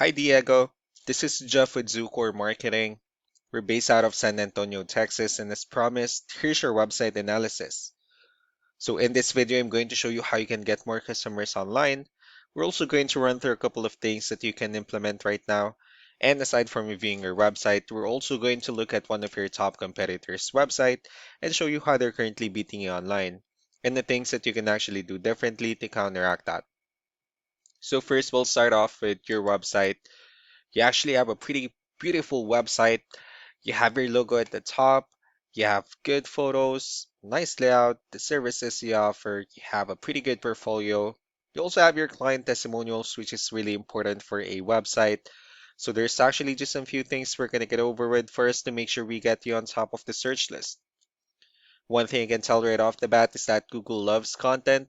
Hi Diego, this is Jeff with Zucore Marketing. We're based out of San Antonio, Texas, and as promised, here's your website analysis. So in this video, I'm going to show you how you can get more customers online. We're also going to run through a couple of things that you can implement right now. And aside from reviewing your website, we're also going to look at one of your top competitors' website and show you how they're currently beating you online and the things that you can actually do differently to counteract that. So first, we'll start off with your website. You actually have a pretty beautiful website. You have your logo at the top. You have good photos, nice layout, the services you offer. You have a pretty good portfolio. You also have your client testimonials, which is really important for a website. So there's actually just a few things we're going to get over with first to make sure we get you on top of the search list. One thing I can tell right off the bat is that Google loves content.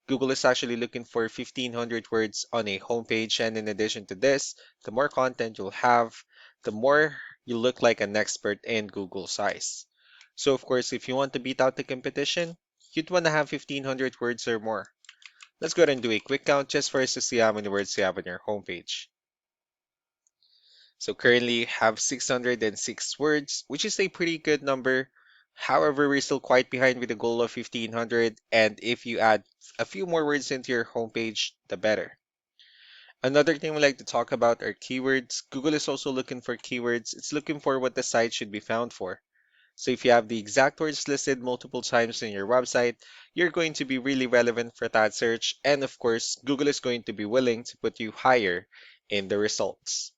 Google is actually looking for 1,500 words on a homepage, and in addition to this, the more content you'll have, the more you look like an expert in Google's eyes. So, of course, if you want to beat out the competition, you'd want to have 1,500 words or more. Let's go ahead and do a quick count just for us to see how many words you have on your homepage. So currently have 606 words, which is a pretty good number. However, we're still quite behind with the goal of 1,500, and if you add a few more words into your homepage, the better. Another thing we like to talk about are keywords. Google is also looking for keywords. It's looking for what the site should be found for. So if you have the exact words listed multiple times in your website, you're going to be really relevant for that search. And of course, Google is going to be willing to put you higher in the results.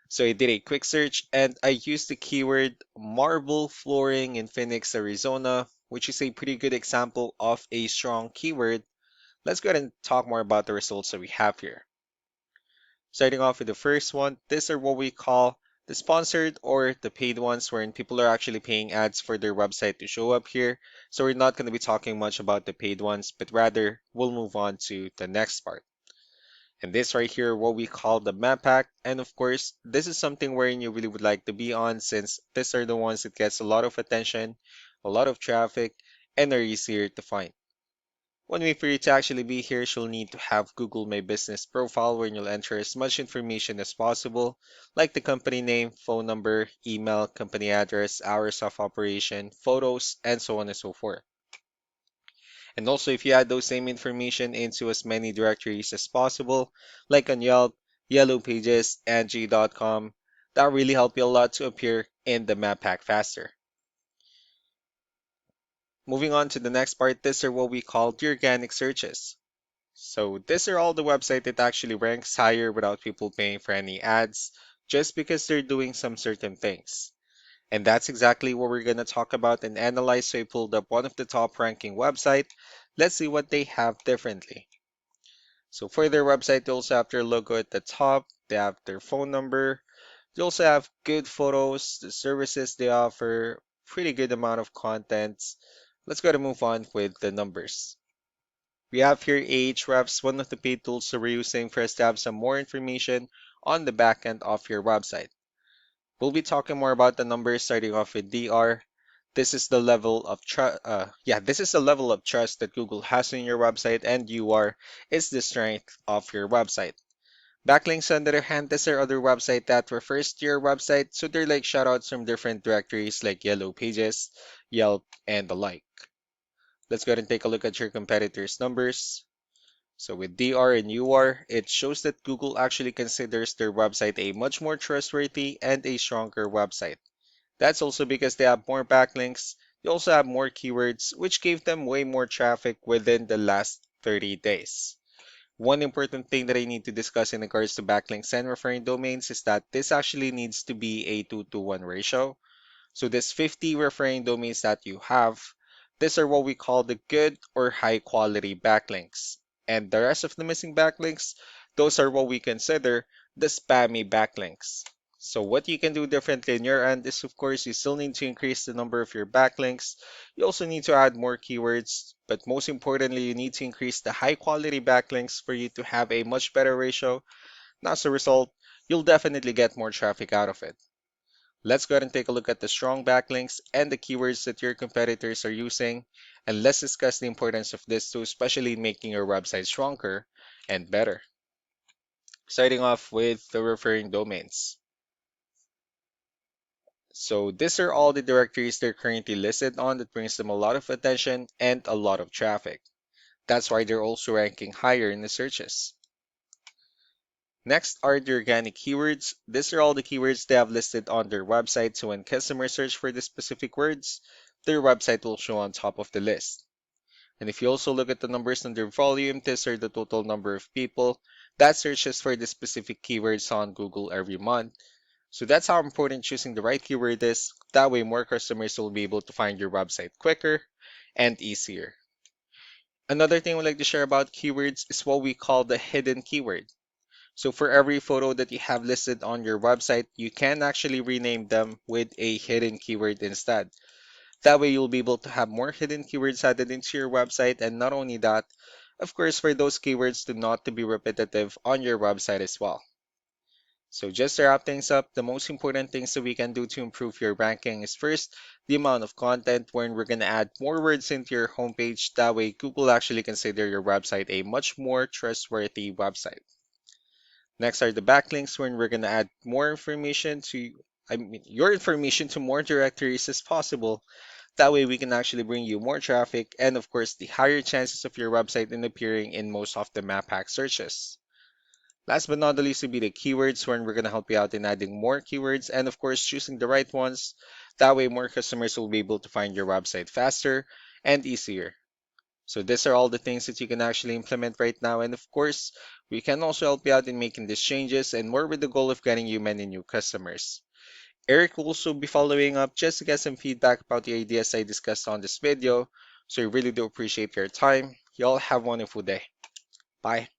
So I did a quick search and I used the keyword marble flooring in Phoenix, Arizona, which is a pretty good example of a strong keyword. Let's go ahead and talk more about the results that we have here. Starting off with the first one, these are what we call the sponsored or the paid ones, wherein people are actually paying ads for their website to show up here. So we're not going to be talking much about the paid ones, but rather we'll move on to the next part. And this right here, what we call the map pack. And of course, this is something wherein you really would like to be on, since these are the ones that gets a lot of attention, a lot of traffic, and are easier to find. One way for you to actually be here is you'll need to have Google My Business profile, where you'll enter as much information as possible, like the company name, phone number, email, company address, hours of operation, photos, and so on and so forth. And also, if you add those same information into as many directories as possible, like on Yelp, Yellow Pages, Angie.com, that really help you a lot to appear in the map pack faster. Moving on to the next part, these are what we call the organic searches. So these are all the website that actually ranks higher without people paying for any ads, just because they're doing some certain things. And that's exactly what we're going to talk about and analyze. So I pulled up one of the top ranking website. Let's see what they have differently. So for their website, they also have their logo at the top. They have their phone number. They also have good photos, the services they offer, pretty good amount of contents. Let's go to move on with the numbers. We have here Ahrefs, one of the paid tools that we're using for us to have some more information on the back end of your website. We'll be talking more about the numbers starting off with DR. This is the level of this is the level of trust that Google has in your website, and UR is the strength of your website. Backlinks, on the other hand, these are other website that refers to your website, so they're like shoutouts from different directories like Yellow Pages, Yelp, and the like. Let's go ahead and take a look at your competitors' numbers. So with DR and UR, it shows that Google actually considers their website a much more trustworthy and a stronger website. That's also because they have more backlinks. They also have more keywords, which gave them way more traffic within the last 30 days. One important thing that I need to discuss in regards to backlinks and referring domains is that this actually needs to be a 2-to-1 ratio. So this 50 referring domains that you have, these are what we call the good or high quality backlinks. And the rest of the missing backlinks, those are what we consider the spammy backlinks. So what you can do differently in your end is, of course, you still need to increase the number of your backlinks. You also need to add more keywords, but most importantly, you need to increase the high quality backlinks for you to have a much better ratio. And as a result, you'll definitely get more traffic out of it. Let's go ahead and take a look at the strong backlinks and the keywords that your competitors are using, and let's discuss the importance of this too, especially in making your website stronger and better. Starting off with the referring domains. So these are all the directories they're currently listed on that brings them a lot of attention and a lot of traffic. That's why they're also ranking higher in the searches. Next are the organic keywords. These are all the keywords they have listed on their website, so when customers search for the specific words, their website will show on top of the list. And if you also look at the numbers on their volume, these are the total number of people that searches for the specific keywords on Google every month. So that's how important choosing the right keyword is. That way more customers will be able to find your website quicker and easier. Another thing we'd like to share about keywords is what we call the hidden keyword. So for every photo that you have listed on your website, you can actually rename them with a hidden keyword instead. That way you'll be able to have more hidden keywords added into your website, and not only that, of course, for those keywords to not to be repetitive on your website as well. So just to wrap things up, the most important things that we can do to improve your ranking is first, the amount of content when we're going to add more words into your homepage. That way Google actually consider your website a much more trustworthy website. Next are the backlinks when we're going to add more information to, your information to more directories as possible. That way we can actually bring you more traffic and of course the higher chances of your website in appearing in most of the map hack searches. Last but not the least would be the keywords when we're going to help you out in adding more keywords and of course choosing the right ones. That way more customers will be able to find your website faster and easier. So these are all the things that you can actually implement right now. And of course, we can also help you out in making these changes and more with the goal of getting you many new customers. Eric will also be following up just to get some feedback about the ideas I discussed on this video. So I really do appreciate your time. Y'all have a wonderful day. Bye.